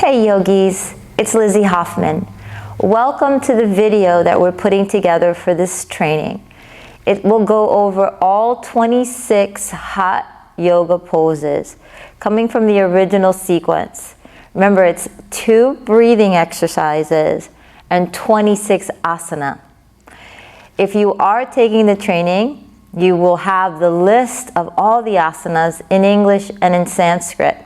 Hey yogis, it's Lizzy Hoffmann. Welcome to the video that we're putting together for this training. It will go over all 26 hot yoga poses coming from the original sequence. Remember, it's 2 breathing exercises and 26 asana. If you are taking the training, you will have the list of all the asanas in English and in Sanskrit.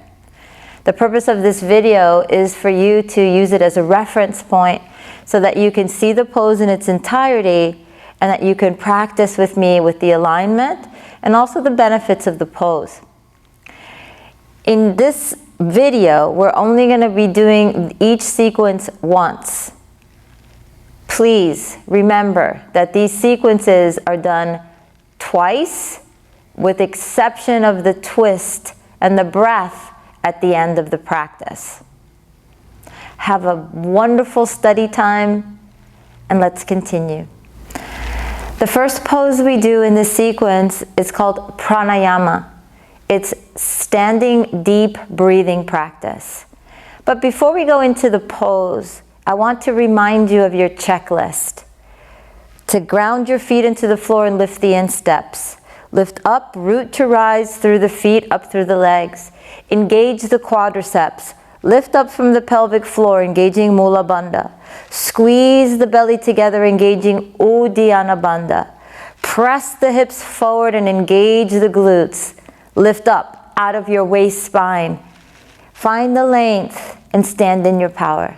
The purpose of this video is for you to use it as a reference point so that you can see the pose in its entirety and that you can practice with me with the alignment and also the benefits of the pose. In this video, we're only going to be doing each sequence once. Please remember that these sequences are done twice, with exception of the twist and the breath at the end of the practice. Have a wonderful study time, and let's continue. The first pose we do in this sequence is called Pranayama. It's standing deep breathing practice. But before we go into the pose, I want to remind you of your checklist. To ground your feet into the floor and lift the insteps. Lift up, root to rise through the feet, up through the legs. Engage the quadriceps. Lift up from the pelvic floor, engaging Mula Bandha. Squeeze the belly together, engaging Uddiyana Bandha. Press the hips forward and engage the glutes. Lift up out of your waist spine. Find the length and stand in your power.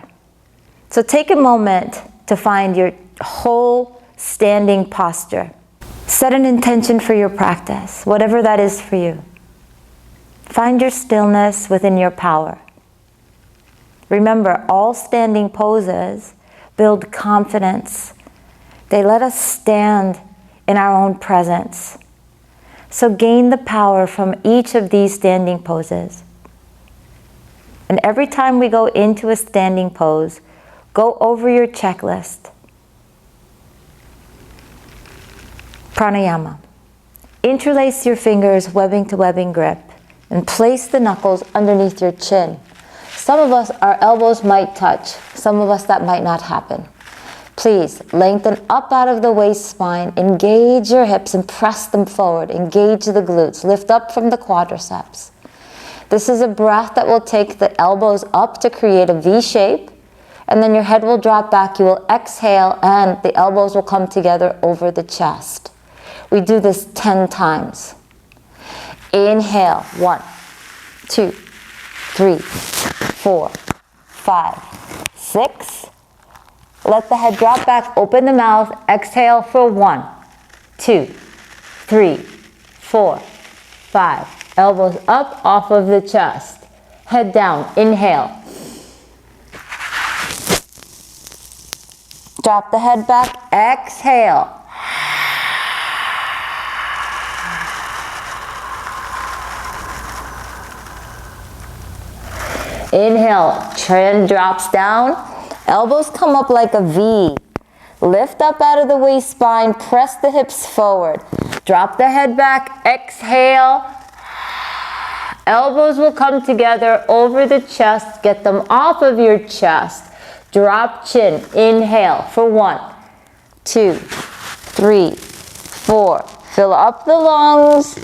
So take a moment to find your whole standing posture. Set an intention for your practice, whatever that is for you. Find your stillness within your power. Remember, all standing poses build confidence. They let us stand in our own presence. So gain the power from each of these standing poses. And every time we go into a standing pose, go over your checklist. Pranayama. Interlace your fingers, webbing to webbing grip, and place the knuckles underneath your chin. Some of us, our elbows might touch. Some of us, that might not happen. Please lengthen up out of the waist spine, engage your hips and press them forward. Engage the glutes, lift up from the quadriceps. This is a breath that will take the elbows up to create a V shape, and then your head will drop back. You will exhale and the elbows will come together over the chest. We do this 10 times. Inhale, 1, 2, 3, 4, 5, 6. Let the head drop back, open the mouth, exhale for 1, 2, 3, 4, 5. Elbows up off of the chest. Head down, inhale. Drop the head back, exhale. Inhale, chin drops down, elbows come up like a V. Lift up out of the waist spine, press the hips forward. Drop the head back, exhale. Elbows will come together over the chest, get them off of your chest. Drop chin, inhale for 1, 2, 3, 4. Fill up the lungs.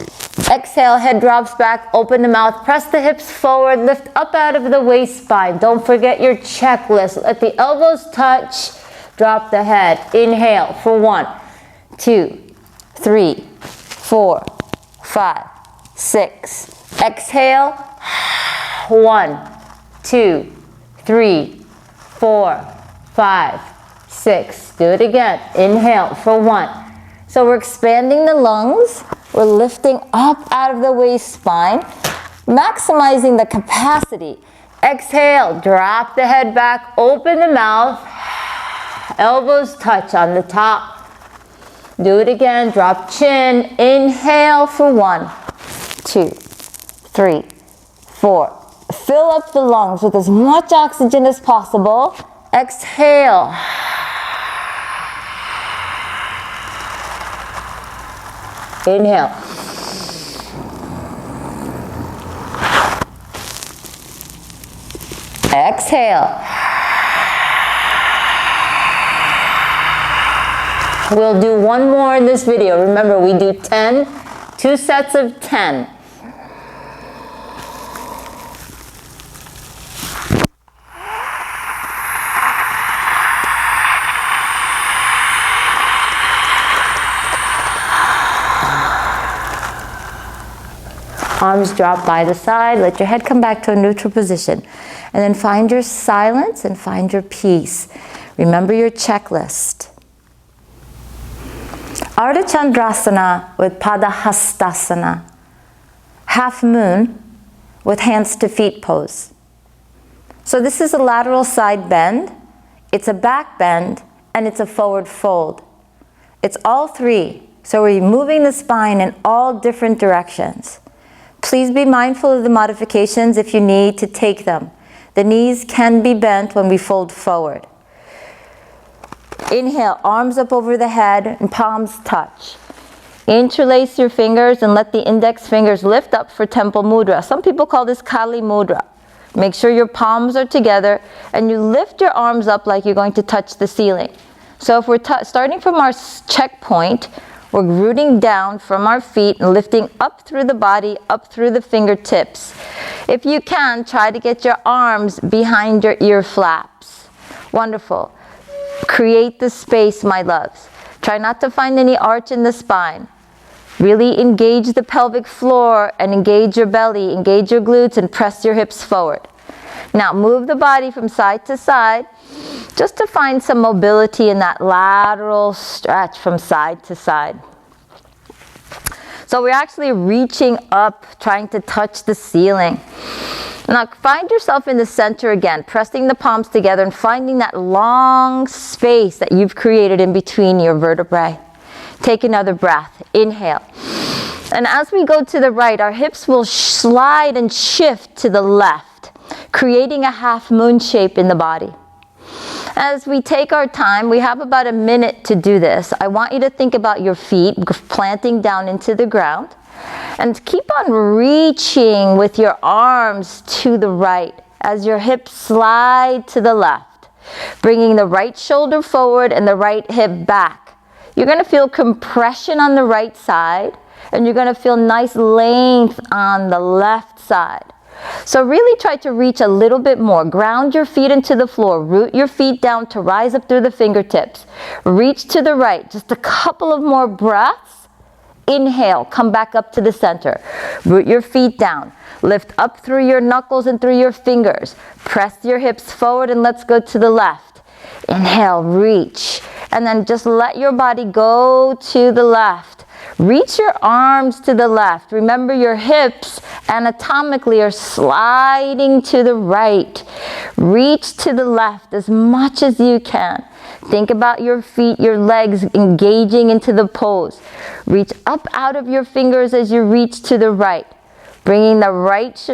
Exhale, head drops back, open the mouth, press the hips forward, lift up out of the waist spine. Don't forget your checklist. Let the elbows touch. Drop the head. Inhale for 1, 2, 3, 4, 5, 6. Exhale. 1, 2, 3, 4, 5, 6. Do it again. Inhale for 1. So we're expanding the lungs. We're lifting up out of the waist spine, maximizing the capacity. Exhale, drop the head back, open the mouth, elbows touch on the top. Do it again, drop chin, inhale for 1, 2, 3, 4. Fill up the lungs with as much oxygen as possible. Exhale. Inhale. Exhale. We'll do one more in this video. Remember, we do 10, 2 sets of 10. Arms drop by the side. Let your head come back to a neutral position. And then find your silence and find your peace. Remember your checklist. Ardha Chandrasana with Padahastasana. Half moon with hands to feet pose. So this is a lateral side bend. It's a back bend. And it's a forward fold. It's all three. So we're moving the spine in all different directions. Please be mindful of the modifications if you need to take them. The knees can be bent when we fold forward. Inhale, arms up over the head and palms touch. Interlace your fingers and let the index fingers lift up for temple mudra. Some people call this Kali mudra. Make sure your palms are together and you lift your arms up like you're going to touch the ceiling. So if we're starting from our checkpoint, we're rooting down from our feet and lifting up through the body, up through the fingertips. If you can, try to get your arms behind your ear flaps. Wonderful. Create the space, my loves. Try not to find any arch in the spine. Really engage the pelvic floor and engage your belly, engage your glutes and press your hips forward. Now move the body from side to side just to find some mobility in that lateral stretch from side to side. So we're actually reaching up, trying to touch the ceiling. Now find yourself in the center again, pressing the palms together and finding that long space that you've created in between your vertebrae. Take another breath. Inhale. And as we go to the right, our hips will slide and shift to the left, creating a half moon shape in the body. As we take our time, we have about a minute to do this. I want you to think about your feet planting down into the ground and keep on reaching with your arms to the right as your hips slide to the left, bringing the right shoulder forward and the right hip back. You're going to feel compression on the right side and you're going to feel nice length on the left side. So really try to reach a little bit more. Ground your feet into the floor. Root your feet down to rise up through the fingertips. Reach to the right. Just a couple of more breaths. Inhale. Come back up to the center. Root your feet down. Lift up through your knuckles and through your fingers. Press your hips forward and let's go to the left. Inhale. Reach. And then just let your body go to the left. Reach your arms to the left. Remember your hips anatomically are sliding to the right. Reach to the left as much as you can. Think about your feet, your legs engaging into the pose. Reach up out of your fingers as you reach to the right. Bringing the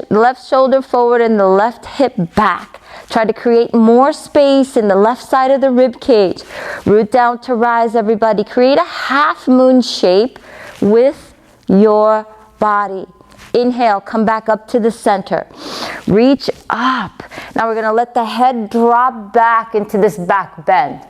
left shoulder forward and the left hip back. Try to create more space in the left side of the rib cage. Root down to rise, everybody. Create a half moon shape with your body. Inhale, come back up to the center. Reach up. Now we're going to let the head drop back into this back bend.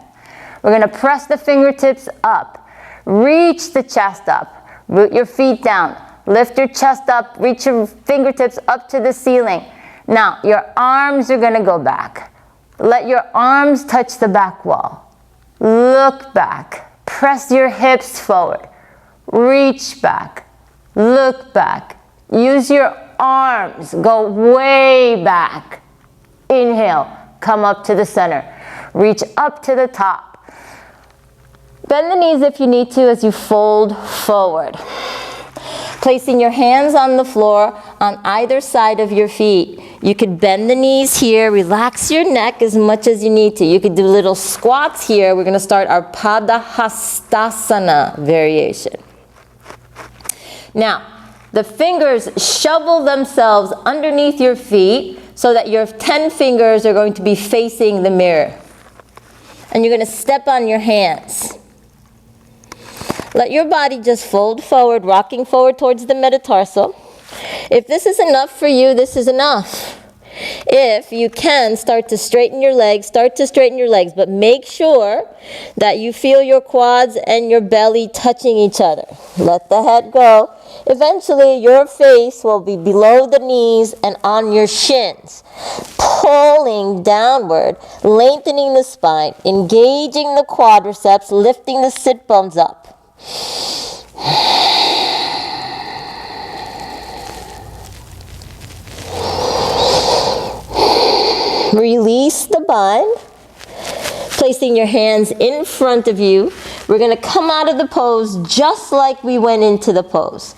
We're going to press the fingertips up. Reach the chest up. Root your feet down. Lift your chest up. Reach your fingertips up to the ceiling. Now, your arms are going to go back. Let your arms touch the back wall. Look back. Press your hips forward. Reach back. Look back. Use your arms. Go way back. Inhale. Come up to the center. Reach up to the top. Bend the knees if you need to as you fold forward. Placing your hands on the floor on either side of your feet. You could bend the knees here, relax your neck as much as you need to. You could do little squats here. We're going to start our Padahastasana variation. Now, the fingers shovel themselves underneath your feet so that your 10 fingers are going to be facing the mirror. And you're going to step on your hands. Let your body just fold forward, rocking forward towards the metatarsal. If this is enough for you, this is enough. If you can, start to straighten your legs, but make sure that you feel your quads and your belly touching each other. Let the head go. Eventually, your face will be below the knees and on your shins. Pulling downward, lengthening the spine, engaging the quadriceps, lifting the sit bones up. Release the bind, placing your hands in front of you. We're going to come out of the pose just like we went into the pose.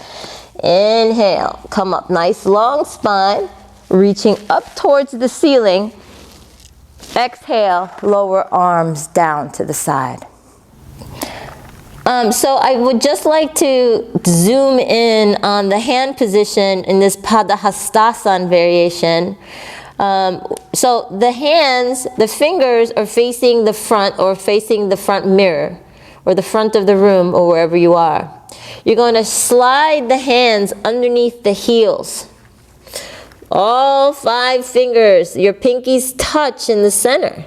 Inhale, come up, nice long spine, reaching up towards the ceiling. Exhale, lower arms down to the side. So I would just like to zoom in on the hand position in this Padahastasana variation. So the hands, the fingers are facing the front or facing the front mirror or the front of the room or wherever you are. You're going to slide the hands underneath the heels. All 5 fingers, your pinkies touch in the center.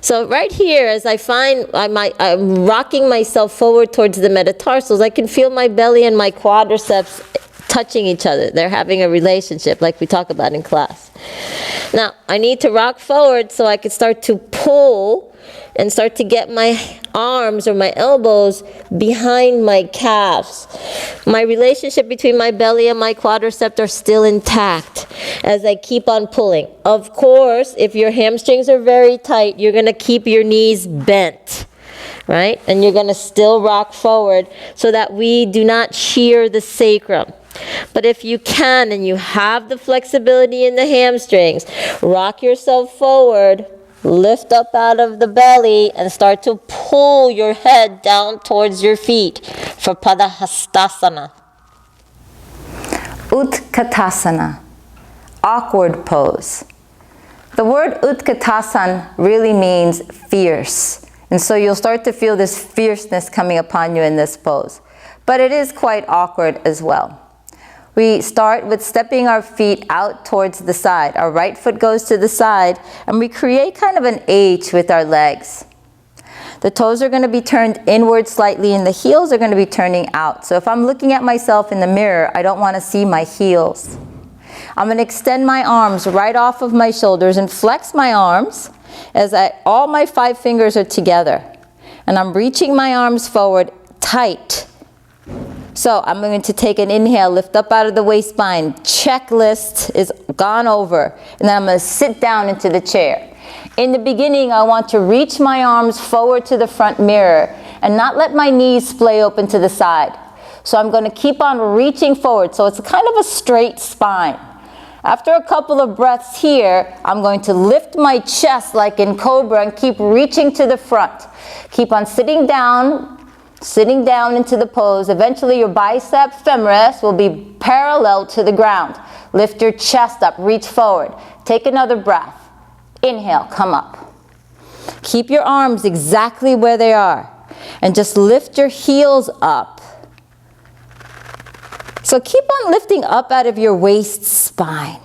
So right here, as I find I'm rocking myself forward towards the metatarsals, I can feel my belly and my quadriceps touching each other. They're having a relationship like we talk about in class. Now, I need to rock forward so I can start to pull and start to get my arms or my elbows behind my calves. My relationship between my belly and my quadriceps are still intact as I keep on pulling. Of course, if your hamstrings are very tight, you're going to keep your knees bent, right? And you're going to still rock forward so that we do not shear the sacrum. But if you can and you have the flexibility in the hamstrings, rock yourself forward, lift up out of the belly, and start to pull your head down towards your feet for Padahastasana. Utkatasana, awkward pose. The word Utkatasana really means fierce. And so you'll start to feel this fierceness coming upon you in this pose. But it is quite awkward as well. We start with stepping our feet out towards the side. Our right foot goes to the side, and we create kind of an H with our legs. The toes are going to be turned inward slightly, and the heels are going to be turning out. So if I'm looking at myself in the mirror, I don't want to see my heels. I'm going to extend my arms right off of my shoulders and flex my arms as all my 5 fingers are together. And I'm reaching my arms forward tight. So I'm going to take an inhale, lift up out of the waist spine. Checklist is gone over. And then I'm going to sit down into the chair. In the beginning, I want to reach my arms forward to the front mirror and not let my knees splay open to the side. So I'm going to keep on reaching forward. So it's kind of a straight spine. After a couple of breaths here, I'm going to lift my chest like in Cobra and keep reaching to the front. Keep on sitting down into the pose. Eventually your bicep femoris will be parallel to the ground. Lift your chest up, reach forward. Take another breath. Inhale, come up. Keep your arms exactly where they are. And just lift your heels up. So keep on lifting up out of your waist spine.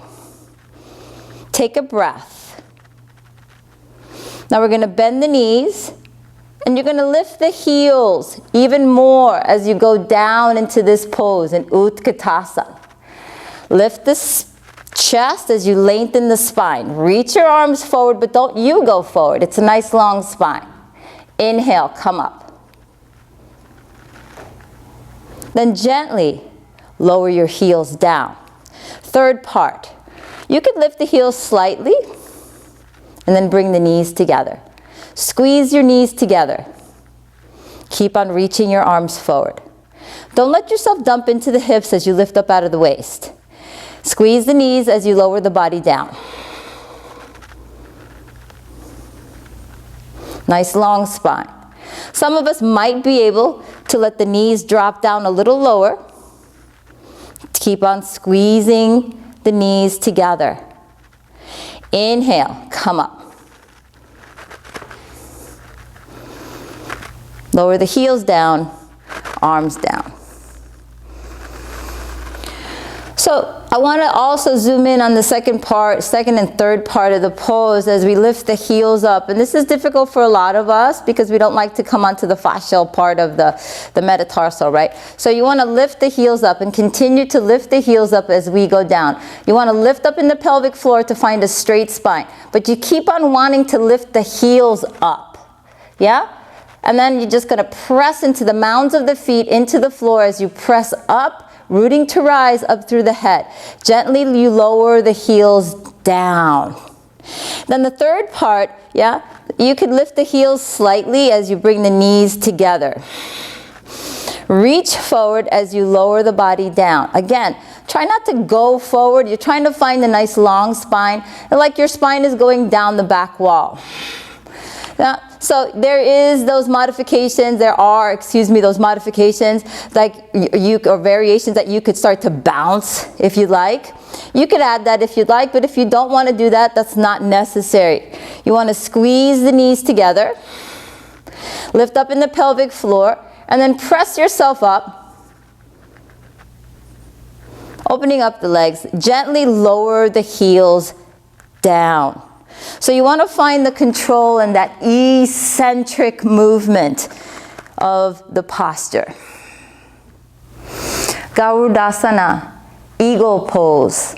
Take a breath. Now we're going to bend the knees. And you're going to lift the heels even more as you go down into this pose in Utkatasana. Lift the chest as you lengthen the spine. Reach your arms forward, but don't you go forward. It's a nice long spine. Inhale, come up. Then gently lower your heels down. Third part. You could lift the heels slightly and then bring the knees together. Squeeze your knees together. Keep on reaching your arms forward. Don't let yourself dump into the hips as you lift up out of the waist. Squeeze the knees as you lower the body down. Nice long spine. Some of us might be able to let the knees drop down a little lower. Keep on squeezing the knees together. Inhale, come up. Lower the heels down, arms down. So I want to also zoom in on the second and third part of the pose as we lift the heels up. And this is difficult for a lot of us because we don't like to come onto the fascial part of the metatarsal, right? So you want to lift the heels up and continue to lift the heels up as we go down. You want to lift up in the pelvic floor to find a straight spine. But you keep on wanting to lift the heels up. Yeah? And then you're just going to press into the mounds of the feet into the floor as you press up, rooting to rise up through the head. Gently you lower the heels down. Then the third part, yeah, you could lift the heels slightly as you bring the knees together. Reach forward as you lower the body down. Again, try not to go forward. You're trying to find a nice long spine, like your spine is going down the back wall. Now, so there is those modifications, those modifications like or variations that you could start to bounce if you like. You could add that if you'd like, but if you don't want to do that, that's not necessary. You want to squeeze the knees together, lift up in the pelvic floor, and then press yourself up, opening up the legs, gently lower the heels down. So you want to find the control and that eccentric movement of the posture. Garudasana, eagle pose.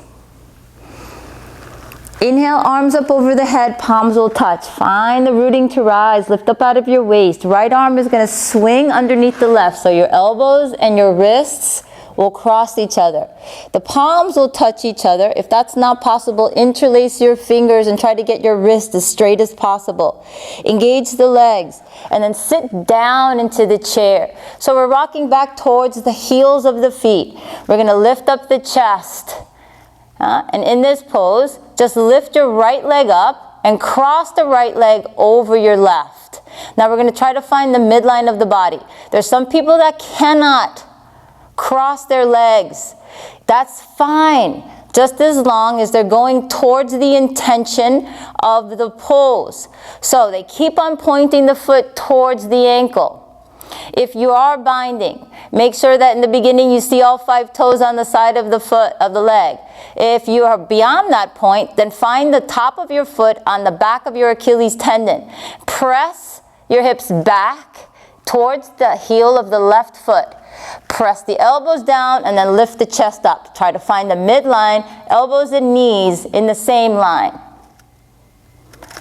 Inhale, arms up over the head, palms will touch. Find the rooting to rise, lift up out of your waist. Right arm is going to swing underneath the left, so your elbows and your wrists will cross each other. The palms will touch each other. If that's not possible, interlace your fingers and try to get your wrist as straight as possible. Engage the legs and then sit down into the chair. So we're rocking back towards the heels of the feet. We're going to lift up the chest. And in this pose, just lift your right leg up and cross the right leg over your left. Now we're going to try to find the midline of the body. There's some people that cannot cross their legs. That's fine, just as long as they're going towards the intention of the pose. So they keep on pointing the foot towards the ankle. If you are binding, make sure that in the beginning you see all 5 toes on the side of the foot, of the leg. If you are beyond that point, then find the top of your foot on the back of your Achilles tendon. Press your hips back towards the heel of the left foot. Press the elbows down and then lift the chest up. Try to find the midline, elbows and knees in the same line.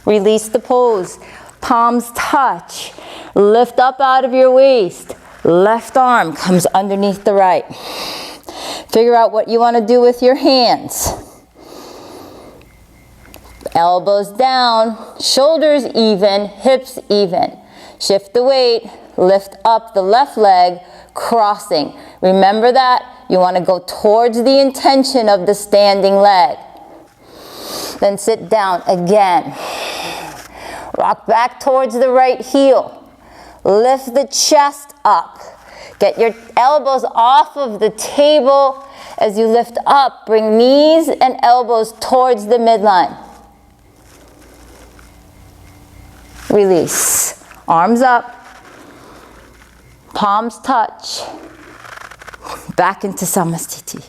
Release the pose. Palms touch. Lift up out of your waist. Left arm comes underneath the right. Figure out what you want to do with your hands. Elbows down, shoulders even, hips even. Shift the weight, lift up the left leg, crossing. Remember that you want to go towards the intention of the standing leg. Then sit down again. Rock back towards the right heel. Lift the chest up. Get your elbows off of the table as you lift up. Bring knees and elbows towards the midline. Release. Arms up. Palms touch. Back into Samastiti.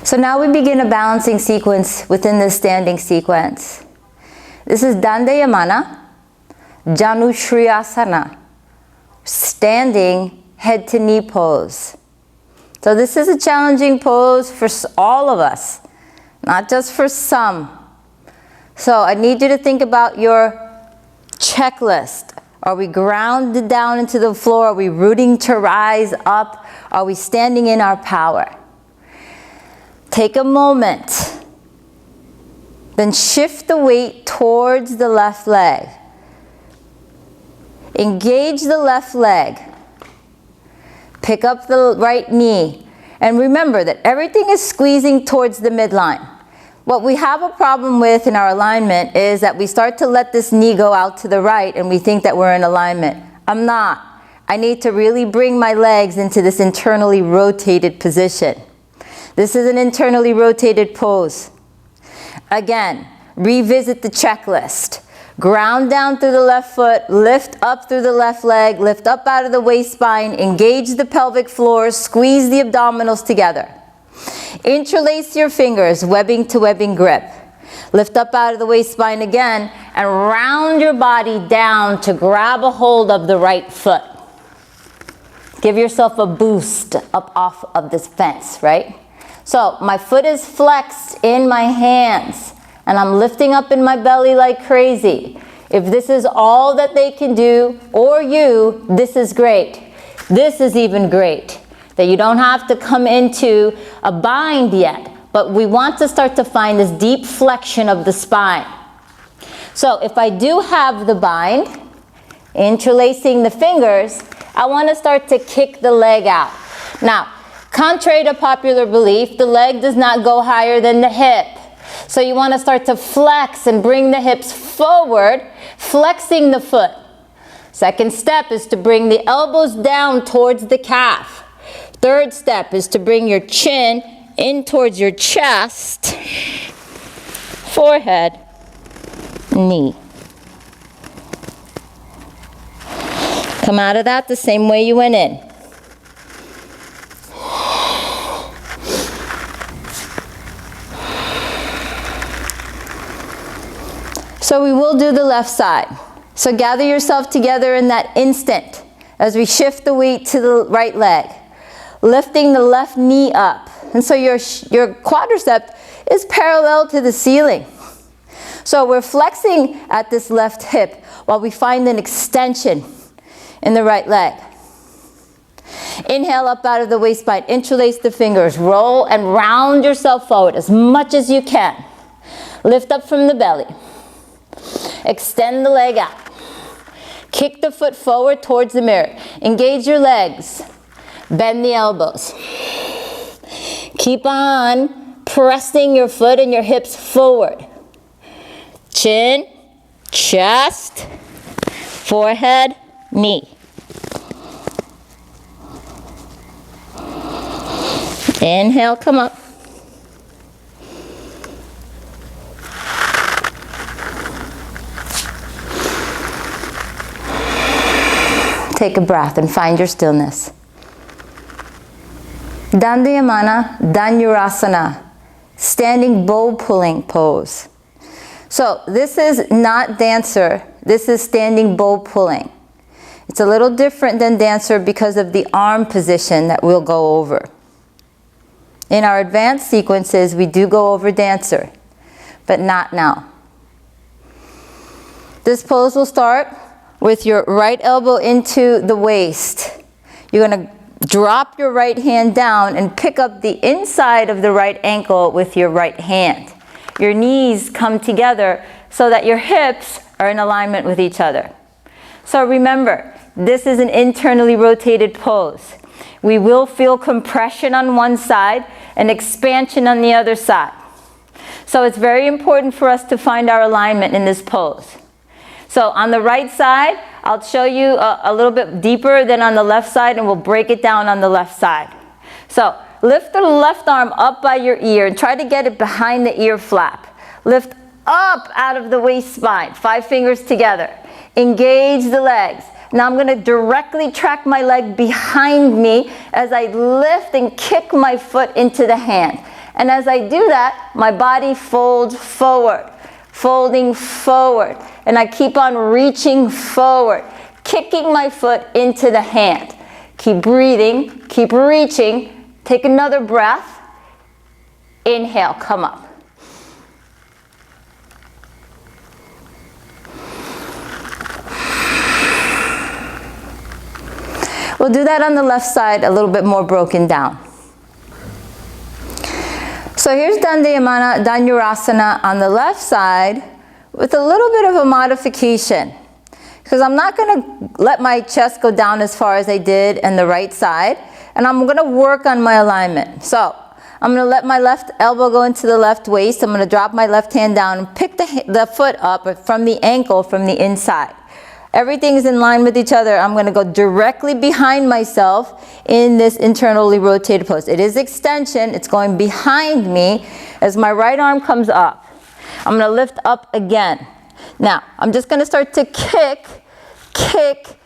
So now we begin a balancing sequence within the standing sequence. This is Dandasana, Janushriyasana, standing head to knee pose. So this is a challenging pose for all of us, not just for some. So I need you to think about your checklist. Are we grounded down into the floor? Are we rooting to rise up? Are we standing in our power? Take a moment. Then shift the weight towards the left leg. Engage the left leg. Pick up the right knee. And remember that everything is squeezing towards the midline. What we have a problem with in our alignment is that we start to let this knee go out to the right and we think that we're in alignment. I'm not. I need to really bring my legs into this internally rotated position. This is an internally rotated pose. Again, revisit the checklist. Ground down through the left foot, lift up through the left leg, lift up out of the waist spine, engage the pelvic floor, squeeze the abdominals together. Interlace your fingers, webbing to webbing grip. Lift up out of the waist spine again and round your body down to grab a hold of the right foot. Give yourself a boost up off of this fence, right? So my foot is flexed in my hands and I'm lifting up in my belly like crazy. If this is all that they can do, or you, this is great. This is even great, that you don't have to come into a bind yet, but we want to start to find this deep flexion of the spine. So if I do have the bind, interlacing the fingers, I want to start to kick the leg out. Now, contrary to popular belief, the leg does not go higher than the hip. So you want to start to flex and bring the hips forward, flexing the foot. Second step is to bring the elbows down towards the calf. Third step is to bring your chin in towards your chest, forehead, knee. Come out of that the same way you went in. So we will do the left side. So gather yourself together in that instant as we shift the weight to the right leg, lifting the left knee up. And so your quadricep is parallel to the ceiling. So we're flexing at this left hip while we find an extension in the right leg. Inhale up out of the waist spine, interlace the fingers, roll and round yourself forward as much as you can. Lift up from the belly. Extend the leg out. Kick the foot forward towards the mirror. Engage your legs. Bend the elbows. Keep on pressing your foot and your hips forward. Chin, chest, forehead, knee. Inhale, come up. Take a breath and find your stillness. Dandasana, Dandasana, standing bow pulling pose. So this is not dancer, this is standing bow pulling. It's a little different than dancer because of the arm position that we'll go over. In our advanced sequences, we do go over dancer, but not now. This pose will start with your right elbow into the waist. You're going to drop your right hand down and pick up the inside of the right ankle with your right hand. Your knees come together so that your hips are in alignment with each other. So remember, this is an internally rotated pose. We will feel compression on one side and expansion on the other side. So it's very important for us to find our alignment in this pose. So on the right side, I'll show you a little bit deeper than on the left side, and we'll break it down on the left side. So lift the left arm up by your ear and try to get it behind the ear flap. Lift up out of the waist spine, 5 fingers together. Engage the legs. Now I'm going to directly track my leg behind me as I lift and kick my foot into the hand. And as I do that, my body folds forward, folding forward. And I keep on reaching forward, kicking my foot into the hand. Keep breathing, keep reaching. Take another breath. Inhale, come up. We'll do that on the left side, a little bit more broken down. So here's Dandasana, Dandasana on the left side with a little bit of a modification. Because I'm not going to let my chest go down as far as I did on the right side. And I'm going to work on my alignment. So I'm going to let my left elbow go into the left waist. I'm going to drop my left hand down and pick the foot up from the ankle from the inside. Everything's in line with each other. I'm going to go directly behind myself in this internally rotated pose. It is extension. It's going behind me as my right arm comes up. I'm going to lift up again. Now, I'm just going to start to kick, kick,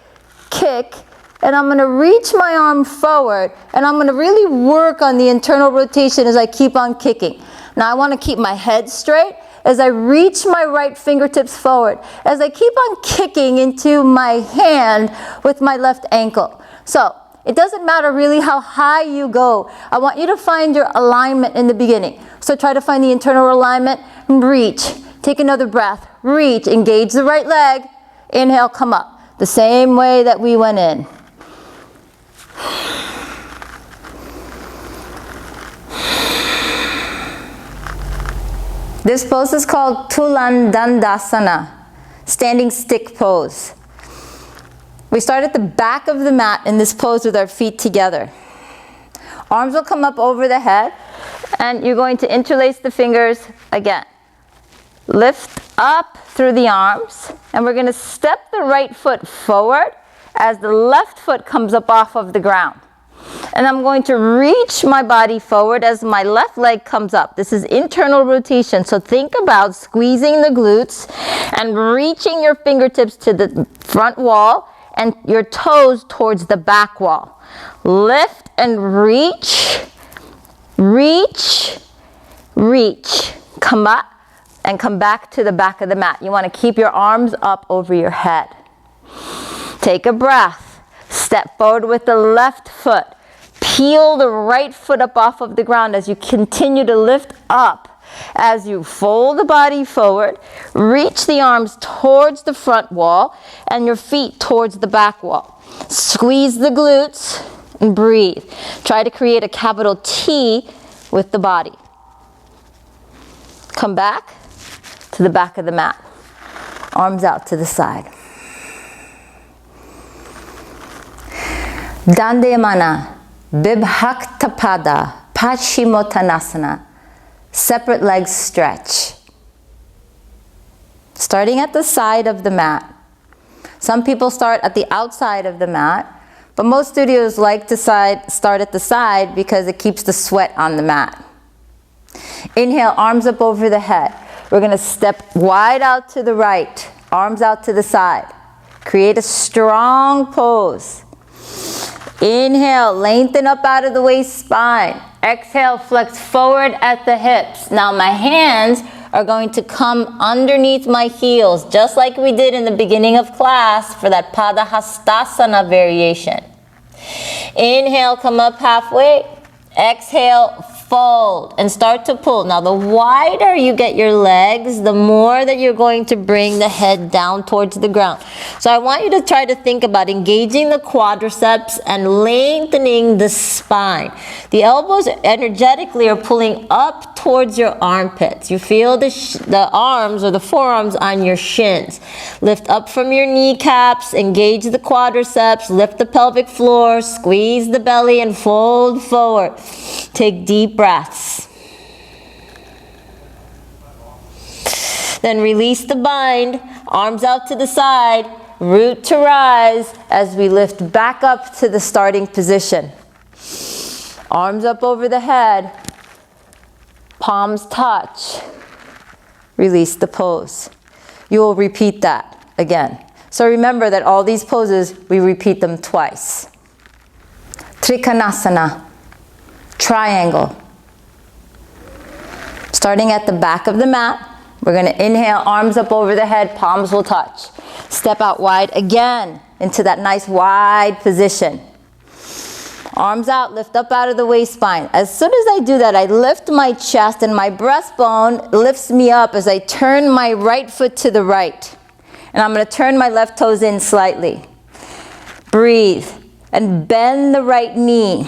kick, and I'm gonna reach my arm forward, and I'm gonna really work on the internal rotation as I keep on kicking. Now I wanna keep my head straight as I reach my right fingertips forward, as I keep on kicking into my hand with my left ankle. So, it doesn't matter really how high you go. I want you to find your alignment in the beginning. So try to find the internal alignment, reach. Take another breath, reach, engage the right leg. Inhale, come up. The same way that we went in. This pose is called Toulon Dandasana, standing stick pose. We start at the back of the mat in this pose with our feet together. Arms will come up over the head, and you're going to interlace the fingers again. Lift up through the arms, and we're going to step the right foot forward as the left foot comes up off of the ground. And I'm going to reach my body forward as my left leg comes up. This is internal rotation, so think about squeezing the glutes and reaching your fingertips to the front wall and your toes towards the back wall. Lift and reach, reach, reach. Come up and come back to the back of the mat. You want to keep your arms up over your head. Take a breath. Step forward with the left foot. Peel the right foot up off of the ground as you continue to lift up. As you fold the body forward, reach the arms towards the front wall and your feet towards the back wall. Squeeze the glutes and breathe. Try to create a capital T with the body. Come back to the back of the mat. Arms out to the side. Dandasana, Bibhaktapada, Parsvottanasana. Separate legs stretch. Starting at the side of the mat. Some people start at the outside of the mat, but most studios like to start at the side because it keeps the sweat on the mat. Inhale, arms up over the head. We're going to step wide out to the right, arms out to the side. Create a strong pose. Inhale, lengthen up out of the waist spine. Exhale, flex forward at the hips. Now my hands are going to come underneath my heels, just like we did in the beginning of class for that Padahastasana variation. Inhale, come up halfway. Exhale, fold and start to pull. Now the wider you get your legs, the more that you're going to bring the head down towards the ground. So I want you to try to think about engaging the quadriceps and lengthening the spine. The elbows energetically are pulling up towards your armpits. You feel the arms or the forearms on your shins. Lift up from your kneecaps, engage the quadriceps, lift the pelvic floor, squeeze the belly and fold forward. Take deep breaths. Then release the bind, arms out to the side, root to rise as we lift back up to the starting position. Arms up over the head, palms touch, release the pose. You will repeat that again. So remember that all these poses, we repeat them twice. Trikonasana, triangle. Starting at the back of the mat, we're going to inhale, arms up over the head, palms will touch. Step out wide again into that nice wide position. Arms out, lift up out of the waist spine. As soon as I do that, I lift my chest and my breastbone lifts me up as I turn my right foot to the right. And I'm going to turn my left toes in slightly. Breathe and bend the right knee.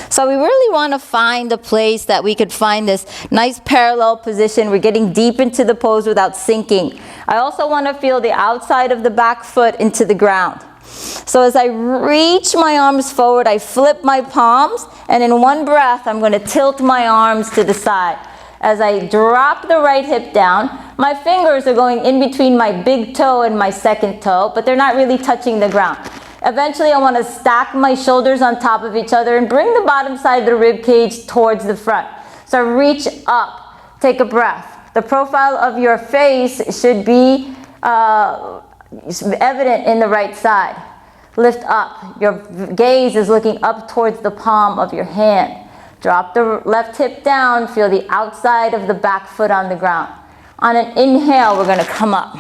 So we really want to find a place that we could find this nice parallel position. We're getting deep into the pose without sinking. I also want to feel the outside of the back foot into the ground. So as I reach my arms forward, I flip my palms, and in one breath, I'm going to tilt my arms to the side. As I drop the right hip down, my fingers are going in between my big toe and my second toe, but they're not really touching the ground. Eventually, I want to stack my shoulders on top of each other and bring the bottom side of the rib cage towards the front. So reach up, take a breath. The profile of your face should be evident in the right side. lift up. Your gaze is looking up towards the palm of your hand. Drop the left hip down, feel the outside of the back foot on the ground. On an inhale, we're gonna come up.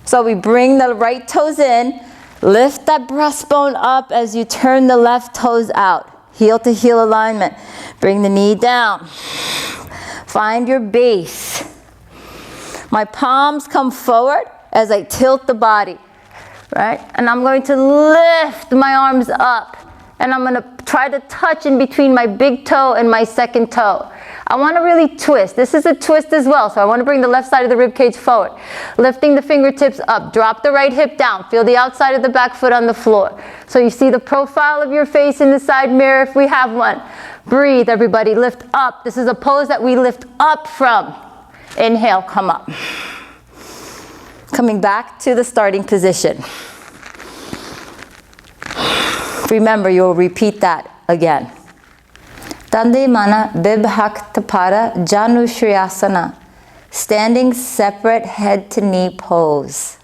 So we bring the right toes in, lift that breastbone up as you turn the left toes out. Heel to heel alignment. Bring the knee down. Find your base. My palms come forward as I tilt the body, right? And I'm going to lift my arms up. And I'm gonna try to touch in between my big toe and my second toe. I wanna really twist. This is a twist as well, so I wanna bring the left side of the rib cage forward. Lifting the fingertips up, drop the right hip down. Feel the outside of the back foot on the floor. So you see the profile of your face in the side mirror if we have one. Breathe, everybody, lift up. This is a pose that we lift up from. Inhale, come up. Coming back to the starting position. Remember, you'll repeat that again. Dandasana Vibhaktapada Janushriyasana. Standing separate head to knee pose.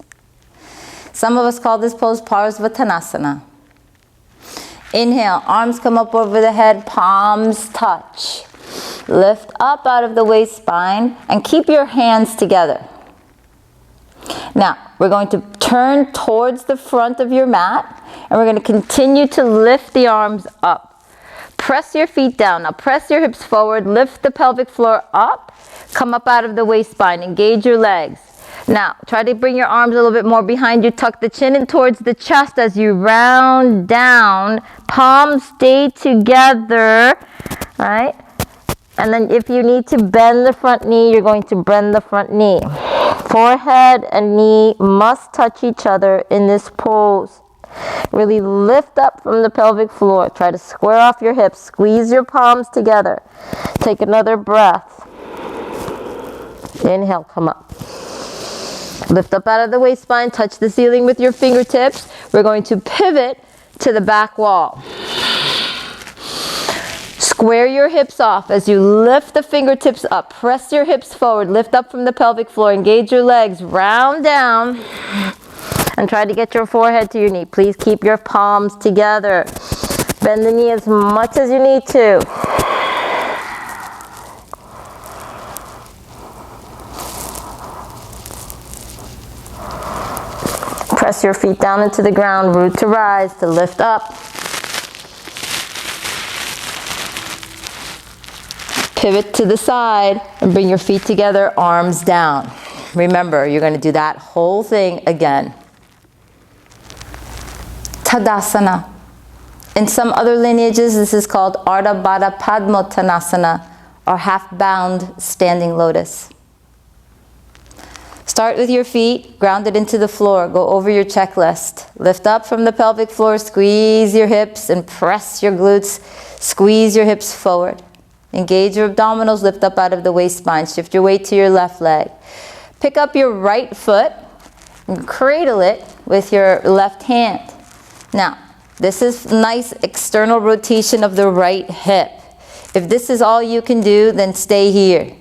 Some of us call this pose Parsvottanasana. Inhale, arms come up over the head, palms touch. Lift up out of the waist spine and keep your hands together. Now, we're going to turn towards the front of your mat and we're going to continue to lift the arms up. Press your feet down. Now press your hips forward, lift the pelvic floor up, come up out of the waist spine, engage your legs. Now, try to bring your arms a little bit more behind you, tuck the chin in towards the chest as you round down, palms stay together, right? And then if you need to bend the front knee, you're going to bend the front knee. Forehead and knee must touch each other in this pose. Really lift up from the pelvic floor. Try to square off your hips. Squeeze your palms together. Take another breath. Inhale, come up. Lift up out of the waist spine. Touch the ceiling with your fingertips. We're going to pivot to the back wall. Square your hips off as you lift the fingertips up. Press your hips forward. Lift up from the pelvic floor. Engage your legs. Round down. And try to get your forehead to your knee. Please keep your palms together. Bend the knee as much as you need to. Press your feet down into the ground. Root to rise, to lift up. Pivot to the side and bring your feet together, arms down. Remember, you're going to do that whole thing again. Tadasana. In some other lineages, this is called Ardha Padmottanasana, or half-bound standing lotus. Start with your feet grounded into the floor. Go over your checklist. Lift up from the pelvic floor, squeeze your hips and press your glutes. Squeeze your hips forward. Engage your abdominals, lift up out of the waist spine. Shift your weight to your left leg. Pick up your right foot and cradle it with your left hand. Now, this is nice external rotation of the right hip. If this is all you can do, then stay here.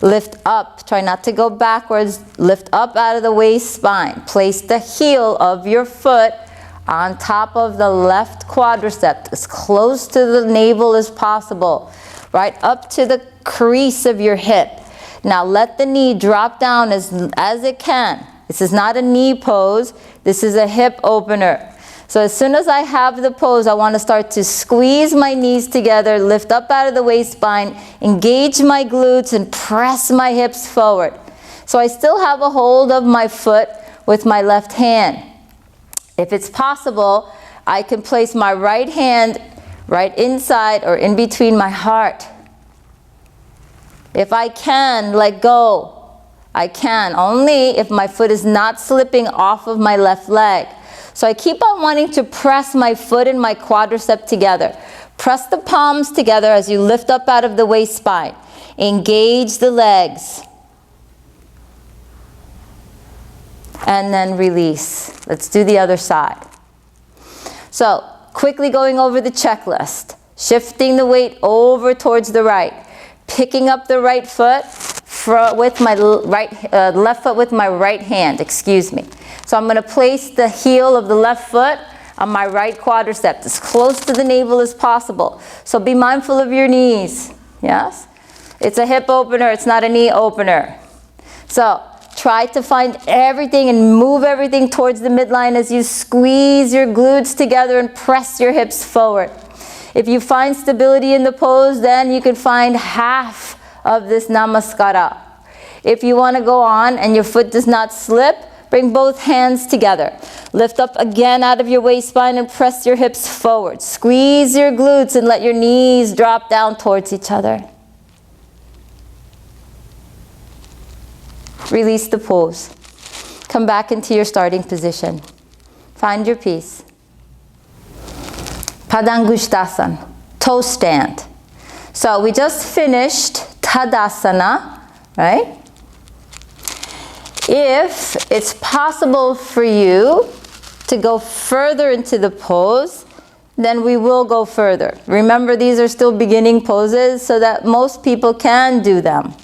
Lift up. Try not to go backwards. Lift up out of the waist spine. Place the heel of your foot on top of the left quadricep, as close to the navel as possible, right up to the crease of your hip. Now let the knee drop down as it can. This is not a knee pose. This is a hip opener. So as soon as I have the pose, I want to start to squeeze my knees together, lift up out of the waist spine, engage my glutes, and press my hips forward. So I still have a hold of my foot with my left hand. If it's possible, I can place my right hand right inside or in between my heart. If I can let go, I can, only if my foot is not slipping off of my left leg. So I keep on wanting to press my foot and my quadricep together. Press the palms together as you lift up out of the waist spine. Engage the legs. And then release. Let's do the other side. So, quickly going over the checklist. Shifting the weight over towards the right. Picking up the right foot with my left foot with my right hand, excuse me. So I'm going to place the heel of the left foot on my right quadricep, as close to the navel as possible. So be mindful of your knees, yes? It's a hip opener, it's not a knee opener. So try to find everything and move everything towards the midline as you squeeze your glutes together and press your hips forward. If you find stability in the pose, then you can find half of this namaskara. If you want to go on and your foot does not slip, bring both hands together. Lift up again out of your waist spine and press your hips forward. Squeeze your glutes and let your knees drop down towards each other. Release the pose. Come back into your starting position. Find your peace. Padahastasana, toe stand. So we just finished Tadasana, right? If it's possible for you to go further into the pose, then we will go further. Remember, these are still beginning poses so that most people can do them.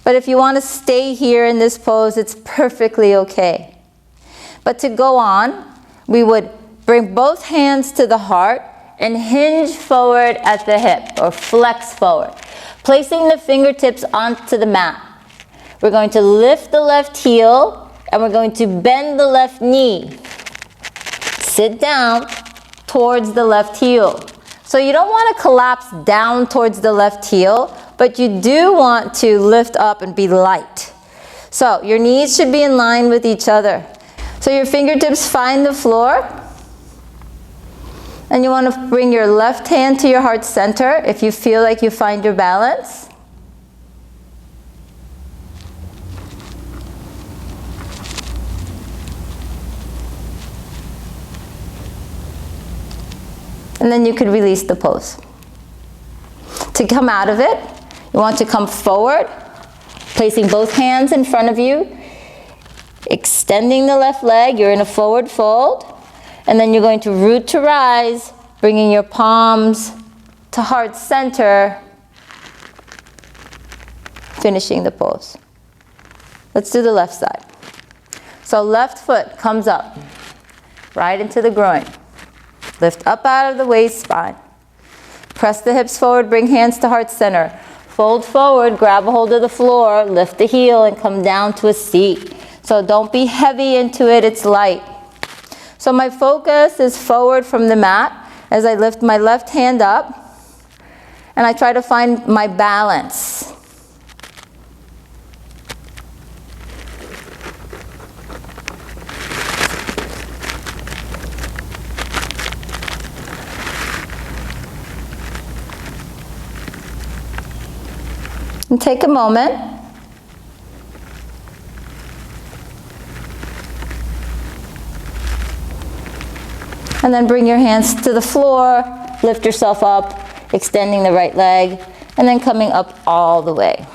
But if you want to stay here in this pose, it's perfectly okay. But to go on, we would bring both hands to the heart and hinge forward at the hip, or flex forward, placing the fingertips onto the mat. We're going to lift the left heel and we're going to bend the left knee. Sit down towards the left heel. So you don't want to collapse down towards the left heel, but you do want to lift up and be light. So your knees should be in line with each other. So your fingertips find the floor. And you want to bring your left hand to your heart center if you feel like you find your balance. And then you could release the pose. To come out of it, you want to come forward, placing both hands in front of you, extending the left leg, you're in a forward fold, and then you're going to root to rise, bringing your palms to heart center, finishing the pose. Let's do the left side. So left foot comes up, right into the groin. Lift up out of the waist spine. Press the hips forward, bring hands to heart center. Fold forward, grab a hold of the floor, lift the heel and come down to a seat. So don't be heavy into it, it's light. So my focus is forward from the mat as I lift my left hand up and I try to find my balance. And take a moment. And then bring your hands to the floor, lift yourself up, extending the right leg, and then coming up all the way.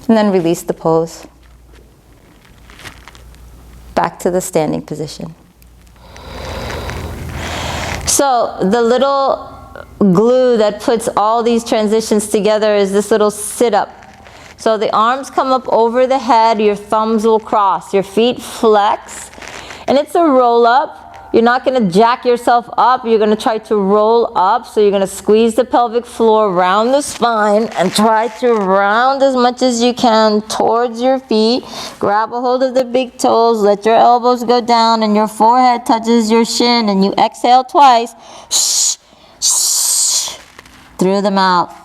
And then release the pose. Back to the standing position. So the little glue that puts all these transitions together is this little sit-up. So the arms come up over the head, your thumbs will cross, your feet flex, and it's a roll-up. You're not going to jack yourself up, you're going to try to roll up, so you're going to squeeze the pelvic floor around the spine and try to round as much as you can towards your feet. Grab a hold of the big toes, let your elbows go down and your forehead touches your shin, and you exhale twice. Shh, shh, through the mouth.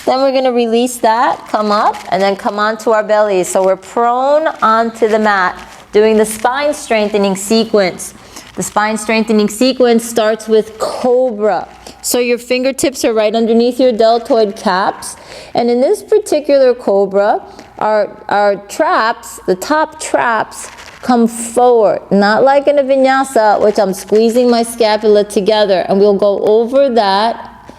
Then we're going to release that, come up, and then come onto our bellies. So we're prone onto the mat, doing the spine strengthening sequence. The spine strengthening sequence starts with Cobra. So your fingertips are right underneath your deltoid caps. And in this particular Cobra, our traps, the top traps, come forward. Not like in a vinyasa, which I'm squeezing my scapula together. And we'll go over that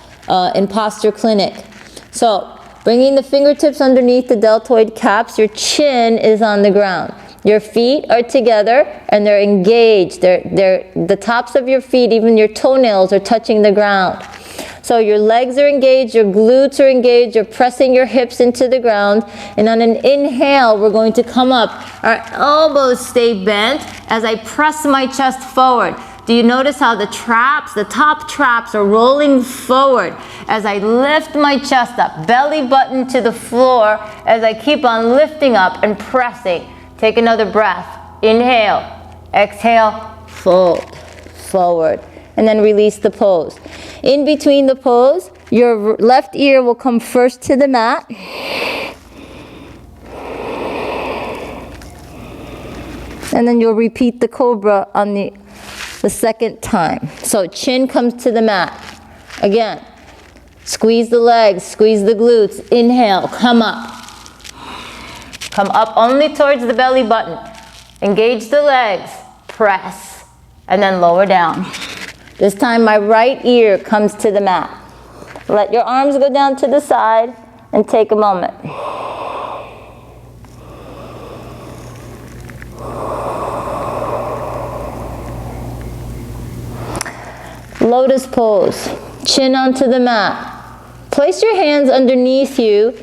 in Posture Clinic. So, bringing the fingertips underneath the deltoid caps, your chin is on the ground. Your feet are together and they're engaged. The tops of your feet, even your toenails, are touching the ground. So your legs are engaged, your glutes are engaged, you're pressing your hips into the ground. And on an inhale, we're going to come up. Our elbows stay bent as I press my chest forward. Do you notice how the top traps are rolling forward as I lift my chest up, belly button to the floor as I keep on lifting up and pressing. Take another breath. Inhale, exhale, fold, forward, and then release the pose. In between the pose, your left ear will come first to the mat. And then you'll repeat the Cobra on the second time. So chin comes to the mat. Again, squeeze the legs, squeeze the glutes. Inhale, come up. Come up only towards the belly button. Engage the legs, press, and then lower down. This time my right ear comes to the mat. Let your arms go down to the side and take a moment. Lotus Pose, chin onto the mat. Place your hands underneath you.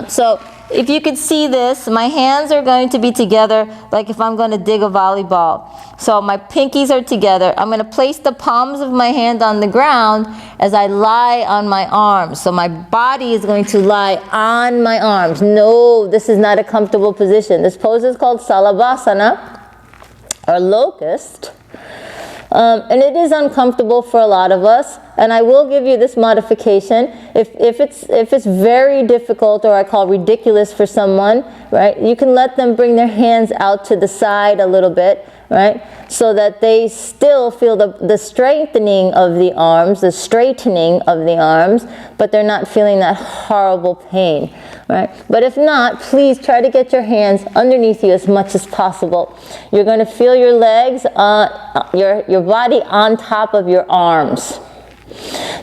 So if you could see this, my hands are going to be together like if I'm going to dig a volleyball. So my pinkies are together. I'm going to place the palms of my hand on the ground as I lie on my arms. So my body is going to lie on my arms. No, this is not a comfortable position. This pose is called Salavasana or locust. And it is uncomfortable for a lot of us, and I will give you this modification. If it's very difficult, or I call ridiculous for someone, right, you can let them bring their hands out to the side a little bit, right, so that they still feel the strengthening of the arms, the straightening of the arms, but they're not feeling that horrible pain, right? But if not, please try to get your hands underneath you as much as possible. You're going to feel your legs, your body on top of your arms.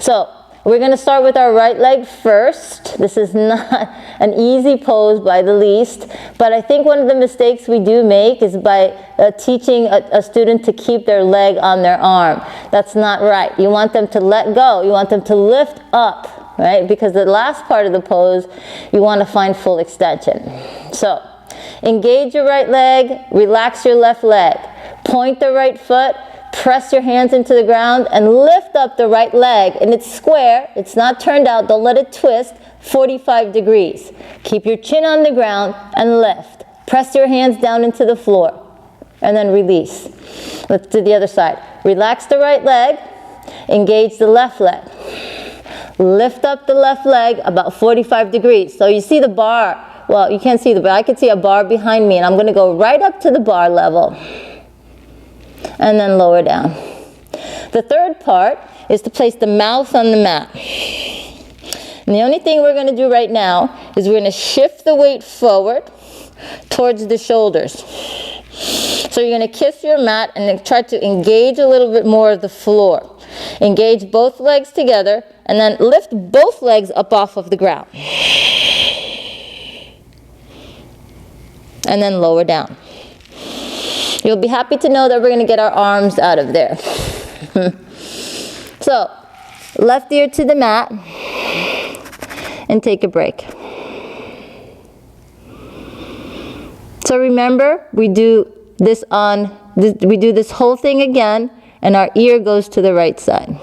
So we're going to start with our right leg first. This is not an easy pose by the least, but I think one of the mistakes we do make is by teaching a student to keep their leg on their arm. That's not right. You want them to let go. You want them to lift up, right? Because the last part of the pose, you want to find full extension. So engage your right leg, relax your left leg, point the right foot, press your hands into the ground and lift up the right leg. And it's square, it's not turned out, don't let it twist, 45 degrees. Keep your chin on the ground and lift. Press your hands down into the floor and then release. Let's do the other side. Relax the right leg, engage the left leg. Lift up the left leg about 45 degrees. So you see the bar. Well, you can't see the bar. I can see a bar behind me, and I'm going to go right up to the bar level and then lower down. The third part is to place the mouth on the mat. And the only thing we're going to do right now is we're going to shift the weight forward towards the shoulders. So you're going to kiss your mat and then try to engage a little bit more of the floor. Engage both legs together and then lift both legs up off of the ground. And then lower down. You'll be happy to know that we're going to get our arms out of there. So, left ear to the mat and take a break. So remember, we do this whole thing again, and our ear goes to the right side.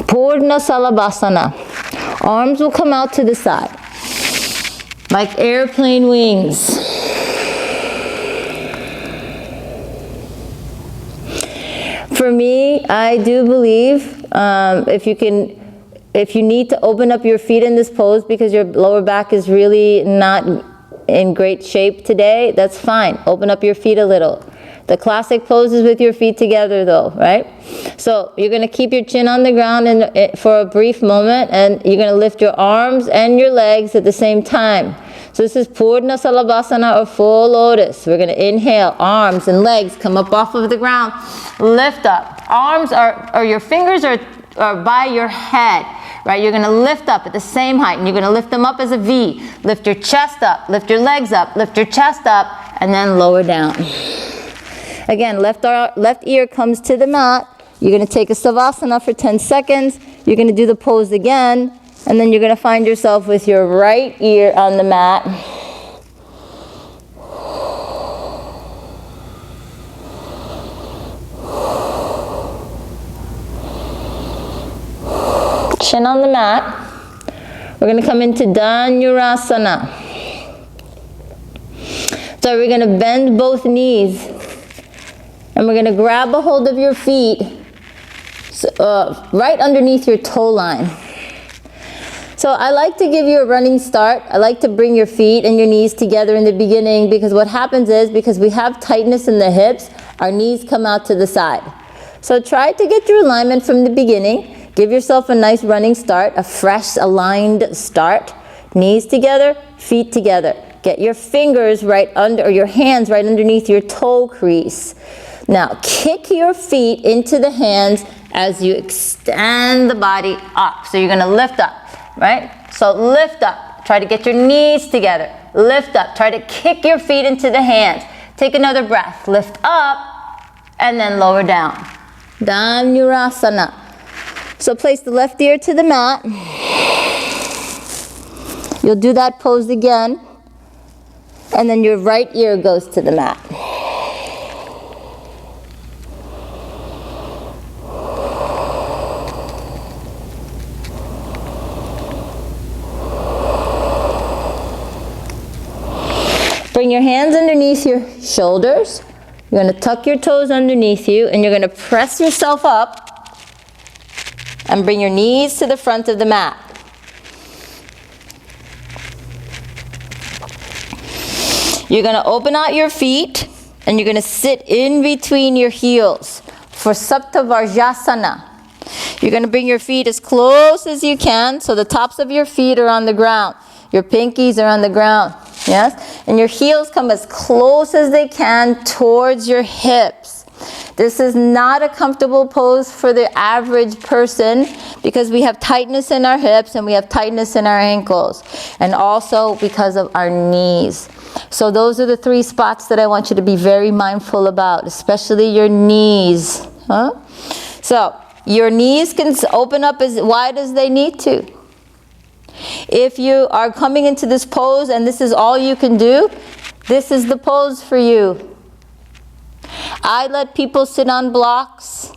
Purna Salabhasana. Arms will come out to the side, like airplane wings. For me, I do believe if you need to open up your feet in this pose because your lower back is really not in great shape today, that's fine. Open up your feet a little. The classic pose is with your feet together though, right? So you're going to keep your chin on the ground for a brief moment, and you're going to lift your arms and your legs at the same time. So this is Purna Salabhasana or full lotus. We're going to inhale, arms and legs come up off of the ground, lift up. Arms or your fingers are by your head. right? You're gonna lift up at the same height, and you're gonna lift them up as a V. Lift your chest up, lift your legs up, lift your chest up, and then lower down. Again, left ear comes to the mat. You're gonna take a Savasana for 10 seconds. You're gonna do the pose again, and then you're gonna find yourself with your right ear on the mat. Chin on the mat. We're going to come into Dandasana. So we're going to bend both knees. And we're going to grab a hold of your feet right underneath your toe line. So I like to give you a running start. I like to bring your feet and your knees together in the beginning, because what happens is, because we have tightness in the hips, our knees come out to the side. So try to get your alignment from the beginning. Give yourself a nice running start, a fresh aligned start. Knees together, feet together. Get your fingers right under, or your hands right underneath your toe crease. Now kick your feet into the hands as you extend the body up. So you're gonna lift up, right? So lift up, try to get your knees together. Lift up, try to kick your feet into the hands. Take another breath, lift up, and then lower down. Dandasana. So place the left ear to the mat. You'll do that pose again. And then your right ear goes to the mat. Bring your hands underneath your shoulders. You're going to tuck your toes underneath you, and you're going to press yourself up and bring your knees to the front of the mat. You're going to open out your feet, and you're going to sit in between your heels for Saptavarjasana. You're going to bring your feet as close as you can, so the tops of your feet are on the ground. Your pinkies are on the ground. Yes? And your heels come as close as they can towards your hips. This is not a comfortable pose for the average person, because we have tightness in our hips and we have tightness in our ankles, and also because of our knees. So those are the 3 spots that I want you to be very mindful about, especially your knees. So your knees can open up as wide as they need to. If you are coming into this pose and this is all you can do, this is the pose for you. I let people sit on blocks,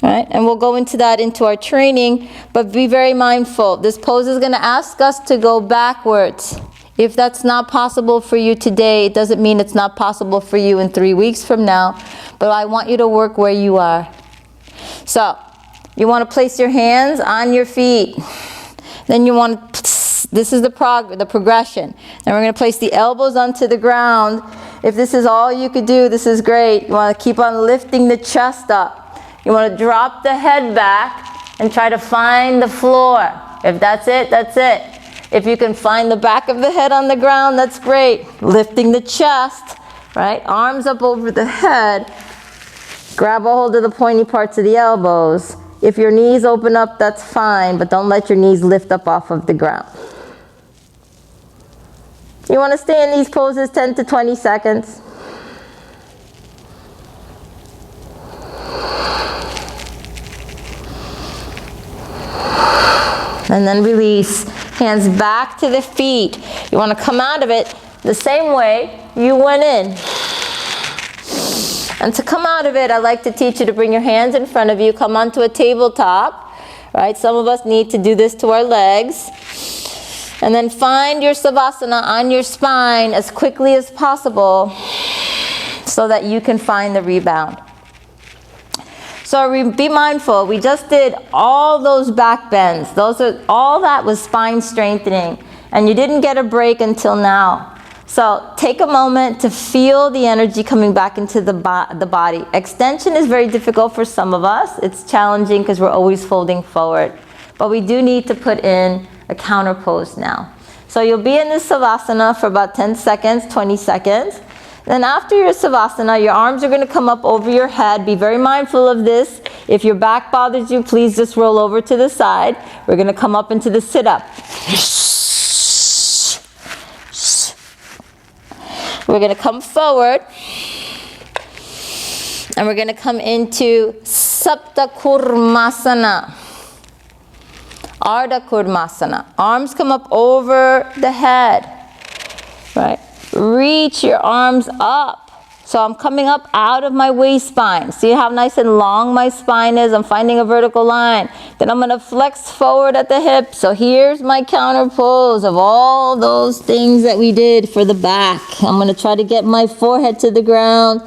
right? And we'll go into that into our training, but be very mindful. This pose is going to ask us to go backwards. If that's not possible for you today, it doesn't mean it's not possible for you in 3 weeks from now, but I want you to work where you are. So, you want to place your hands on your feet. Then you want to, this is the progression. Then we're going to place the elbows onto the ground. If this is all you could do, this is great. You want to keep on lifting the chest up. You want to drop the head back and try to find the floor. If that's it, that's it. If you can find the back of the head on the ground, that's great. Lifting the chest, right? Arms up over the head. Grab a hold of the pointy parts of the elbows. If your knees open up, that's fine, but don't let your knees lift up off of the ground. You want to stay in these poses 10 to 20 seconds. And then release. Hands back to the feet. You want to come out of it the same way you went in. And to come out of it, I like to teach you to bring your hands in front of you, come onto a tabletop, right? Some of us need to do this to our legs. And then find your Savasana on your spine as quickly as possible so that you can find the rebound. So be mindful, we just did all those back bends. All that was spine strengthening, and you didn't get a break until now. So take a moment to feel the energy coming back into the body. Extension is very difficult for some of us. It's challenging because we're always folding forward. But we do need to put in a counter pose now. So you'll be in this Savasana for about 10 seconds, 20 seconds. Then after your Savasana, your arms are going to come up over your head. Be very mindful of this. If your back bothers you, please just roll over to the side. We're going to come up into the sit-up. We're going to come forward. And we're going to come into Sapta Kurmasana. Ardha Kurmasana. Arms come up over the head. Right? Reach your arms up. So I'm coming up out of my waist spine. See how nice and long my spine is? I'm finding a vertical line. Then I'm going to flex forward at the hip. So here's my counter pose of all those things that we did for the back. I'm going to try to get my forehead to the ground.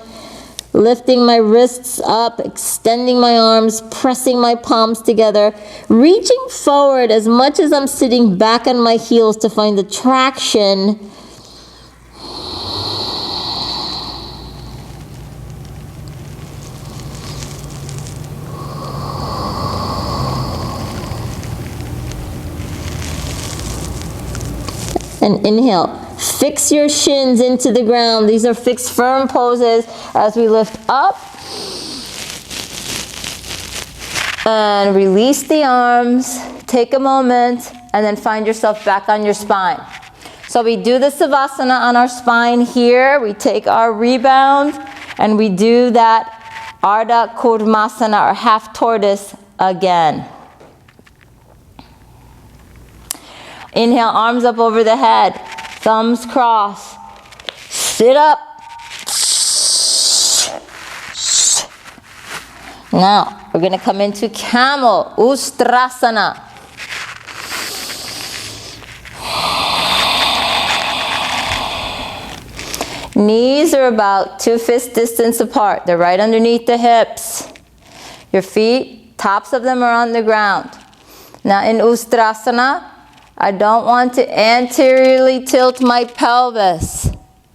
Lifting my wrists up, extending my arms, pressing my palms together, reaching forward as much as I'm sitting back on my heels to find the traction. And inhale. Fix your shins into the ground. These are fixed firm poses as we lift up. And release the arms. Take a moment and then find yourself back on your spine. So we do the Savasana on our spine here. We take our rebound and we do that Ardha Kurmasana or half tortoise again. Inhale, arms up over the head. Thumbs cross. Sit up. Now, we're going to come into Camel, Ustrasana. Knees are about 2 fist distance apart. They're right underneath the hips. Your feet, tops of them are on the ground. Now in Ustrasana, I don't want to anteriorly tilt my pelvis,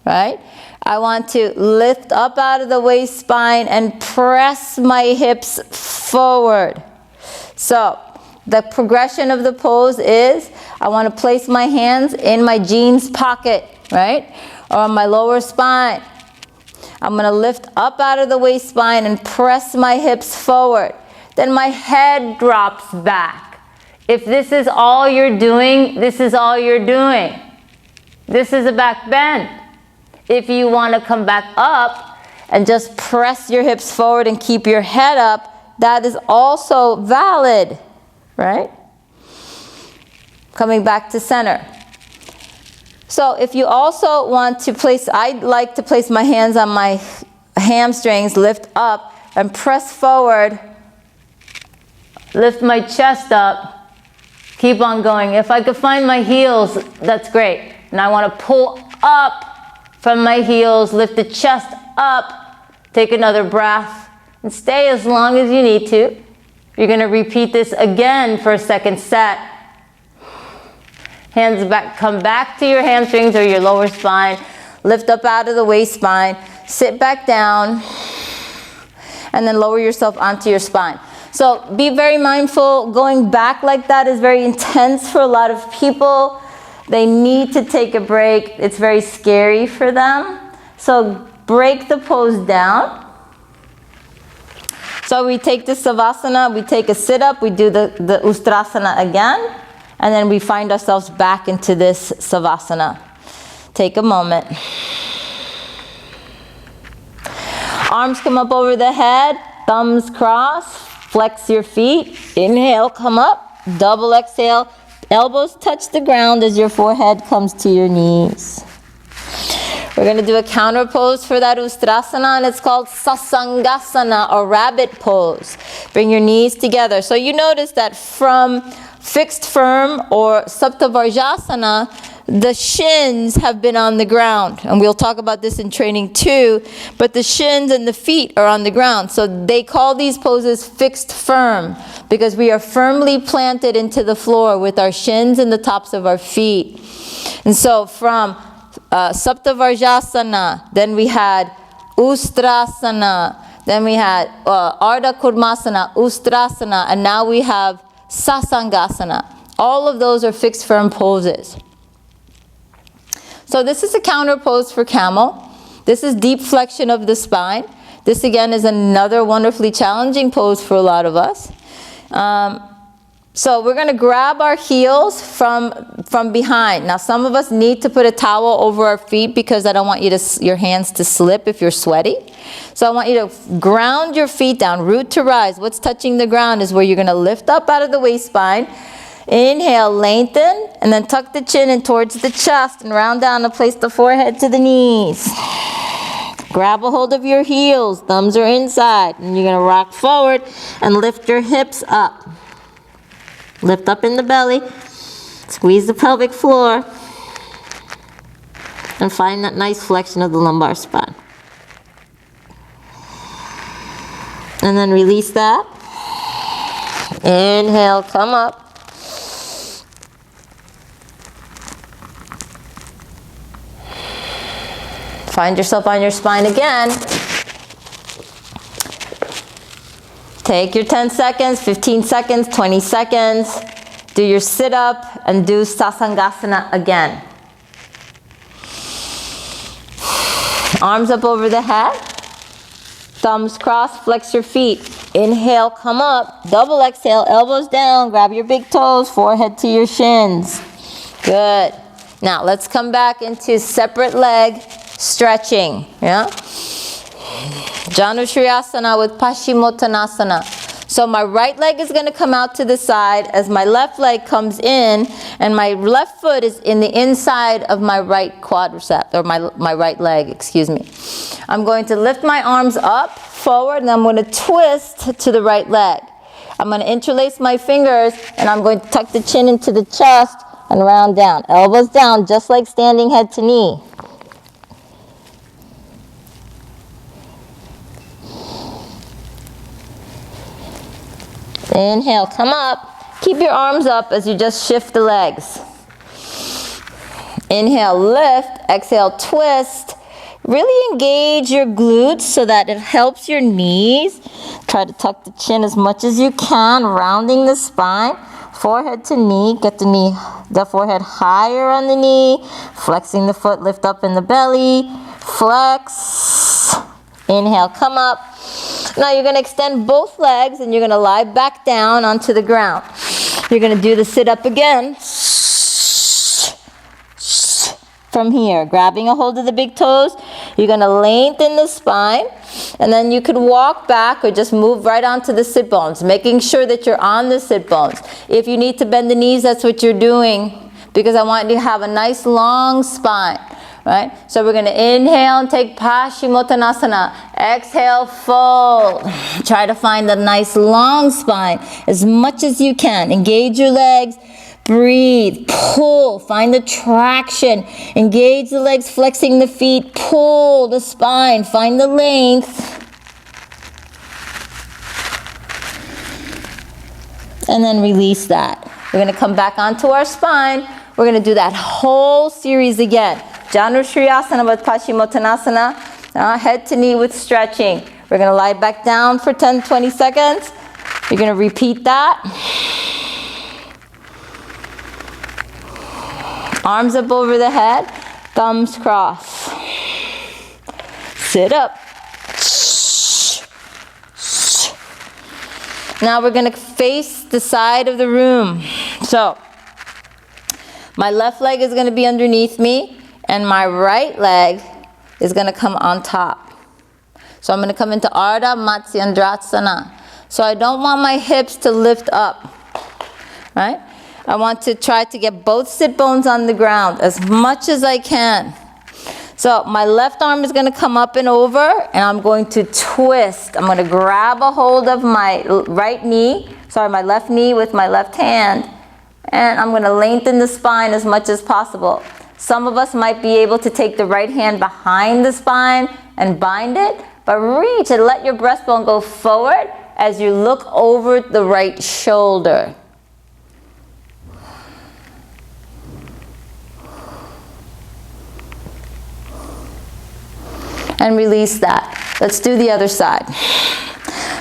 right? I want to lift up out of the waist spine and press my hips forward. So the progression of the pose is I want to place my hands in my jeans pocket, right? Or on my lower spine. I'm going to lift up out of the waist spine and press my hips forward. Then my head drops back. If this is all you're doing, this is all you're doing. This is a back bend. If you want to come back up and just press your hips forward and keep your head up, that is also valid, right? Coming back to center. So if you also want to place, I like to place my hands on my hamstrings, lift up and press forward, lift my chest up. Keep on going. If I could find my heels, that's great. And I want to pull up from my heels, lift the chest up, take another breath, and stay as long as you need to. You're going to repeat this again for a second set. Hands back, come back to your hamstrings or your lower spine. Lift up out of the waist spine. Sit back down. And then lower yourself onto your spine. So be very mindful. Going back like that is very intense for a lot of people. They need to take a break. It's very scary for them. So break the pose down. So we take the Savasana, we take a sit-up, we do the Ustrasana again, and then we find ourselves back into this Savasana. Take a moment. Arms come up over the head, thumbs cross. Flex your feet. Inhale, come up. Double exhale. Elbows touch the ground as your forehead comes to your knees. We're going to do a counter pose for that Ustrasana, and it's called Sasangasana or rabbit pose. Bring your knees together. So you notice that from fixed firm or Saptavarjasana, the shins have been on the ground. And we'll talk about this in training too. But the shins and the feet are on the ground. So they call these poses fixed firm because we are firmly planted into the floor with our shins and the tops of our feet. And so from Saptavarjasana, then we had Ustrasana, then we had Ardha Kurmasana, Ustrasana, and now we have Sasangasana. All of those are fixed firm poses. So this is a counter pose for Camel. This is deep flexion of the spine. This again is another wonderfully challenging pose for a lot of us. So we're going to grab our heels from behind. Now some of us need to put a towel over our feet because I don't want your hands to slip if you're sweaty. So I want you to ground your feet down, root to rise. What's touching the ground is where you're going to lift up out of the waist spine. Inhale, lengthen, and then tuck the chin in towards the chest and round down and place the forehead to the knees. Grab a hold of your heels, thumbs are inside, and you're going to rock forward and lift your hips up. Lift up in the belly, squeeze the pelvic floor, and find that nice flexion of the lumbar spine. And then release that. Inhale, come up. Find yourself on your spine again. Take your 10 seconds, 15 seconds, 20 seconds. Do your sit-up and do Sasangasana again. Arms up over the head. Thumbs crossed, flex your feet. Inhale, come up. Double exhale, elbows down. Grab your big toes, forehead to your shins. Good. Now let's come back into separate leg stretching. Yeah? Janushriyasana with Parsvottanasana. So my right leg is going to come out to the side as my left leg comes in, and my left foot is in the inside of my right quadricep, or my right leg, excuse me. I'm going to lift my arms up, forward, and I'm going to twist to the right leg. I'm going to interlace my fingers, and I'm going to tuck the chin into the chest and round down. Elbows down, just like standing head to knee. Inhale, come up. Keep your arms up as you just shift the legs. Inhale, lift. Exhale, twist. Really engage your glutes so that it helps your knees. Try to tuck the chin as much as you can, rounding the spine. Forehead to knee. Get the forehead higher on the knee. Flexing the foot, lift up in the belly. Flex. Inhale, come up. Now you're going to extend both legs and you're going to lie back down onto the ground. You're going to do the sit-up again. From here, grabbing a hold of the big toes. You're going to lengthen the spine. And then you could walk back or just move right onto the sit bones, making sure that you're on the sit bones. If you need to bend the knees, that's what you're doing, because I want you to have a nice long spine. Right? So we're going to inhale and take Parsvottanasana. Exhale, fold. Try to find a nice long spine as much as you can. Engage your legs. Breathe. Pull. Find the traction. Engage the legs, flexing the feet. Pull the spine. Find the length. And then release that. We're going to come back onto our spine. We're going to do that whole series again. Janushriyasana with Parsvottanasana, head to knee with stretching. We're going to lie back down for 10-20 seconds. You're going to repeat that. Arms up over the head, thumbs crossed. Sit up. Now we're going to face the side of the room. So my left leg is going to be underneath me, and my right leg is going to come on top. So I'm going to come into Ardha Matsyendrasana. So I don't want my hips to lift up, right? I want to try to get both sit bones on the ground as much as I can. So my left arm is going to come up and over, and I'm going to twist. I'm going to grab a hold of my my left knee with my left hand, and I'm going to lengthen the spine as much as possible. Some of us might be able to take the right hand behind the spine and bind it, but reach and let your breastbone go forward as you look over the right shoulder. And release that. Let's do the other side.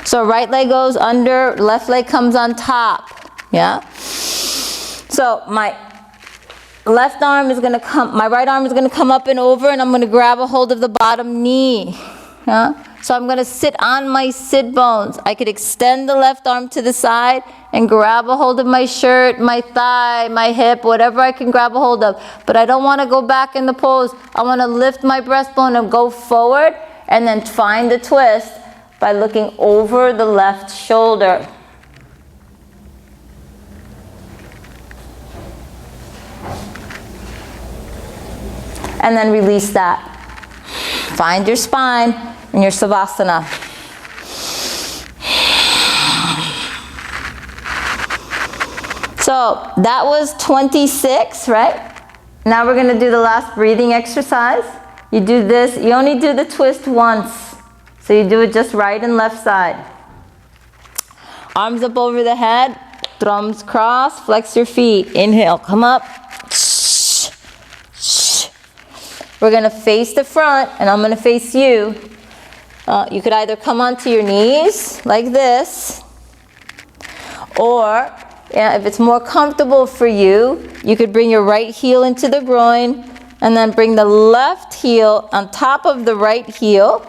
So right leg goes under, left leg comes on top. Yeah? So my right arm is going to come up and over, and I'm going to grab a hold of the bottom knee. Yeah? So I'm going to sit on my sit bones. I could extend the left arm to the side and grab a hold of my shirt, my thigh, my hip, whatever I can grab a hold of. But I don't want to go back in the pose. I want to lift my breastbone and go forward and then find the twist by looking over the left shoulder. And then release that. Find your spine in your Savasana. So that was 26, right? Now we're going to do the last breathing exercise. You do this, you only do the twist once. So you do it just right and left side. Arms up over the head, thumbs crossed, flex your feet. Inhale, come up. We're going to face the front, and I'm going to face you. You could either come onto your knees like this, or if it's more comfortable for you, you could bring your right heel into the groin, and then bring the left heel on top of the right heel,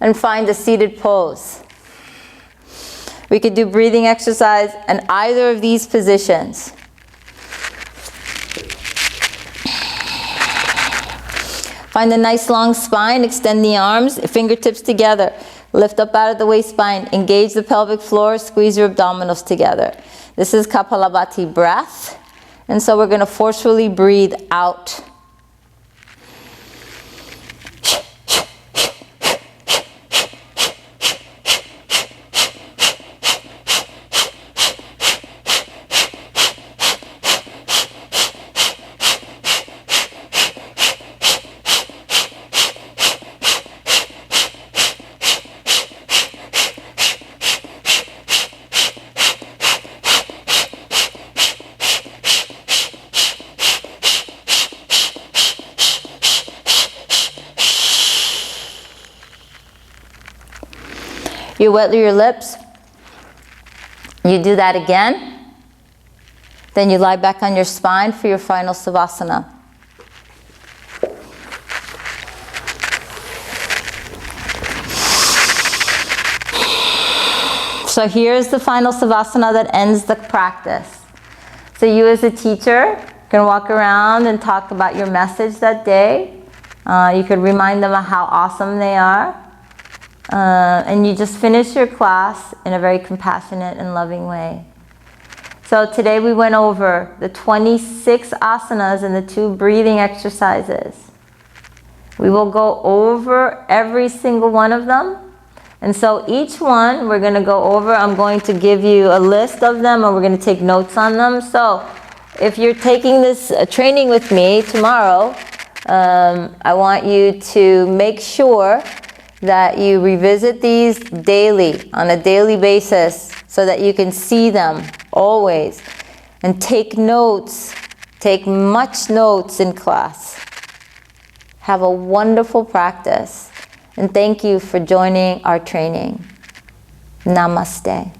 and find a seated pose. We could do breathing exercise in either of these positions. Find a nice long spine, extend the arms, fingertips together. Lift up out of the waist spine, engage the pelvic floor, squeeze your abdominals together. This is Kapalabhati Breath. And so we're going to forcefully breathe out. You wet your lips, you do that again, then you lie back on your spine for your final Savasana. So here's the final Savasana that ends the practice. So you as a teacher can walk around and talk about your message that day. You could remind them of how awesome they are. And you just finish your class in a very compassionate and loving way. So today we went over the 26 asanas and the 2 breathing exercises. We will go over every single one of them. And so each one we're going to go over. I'm going to give you a list of them, and we're going to take notes on them. So if you're taking this training with me tomorrow, I want you to make sure that you revisit these daily, on a daily basis, so that you can see them always. And take notes, take much notes in class. Have a wonderful practice. And thank you for joining our training. Namaste.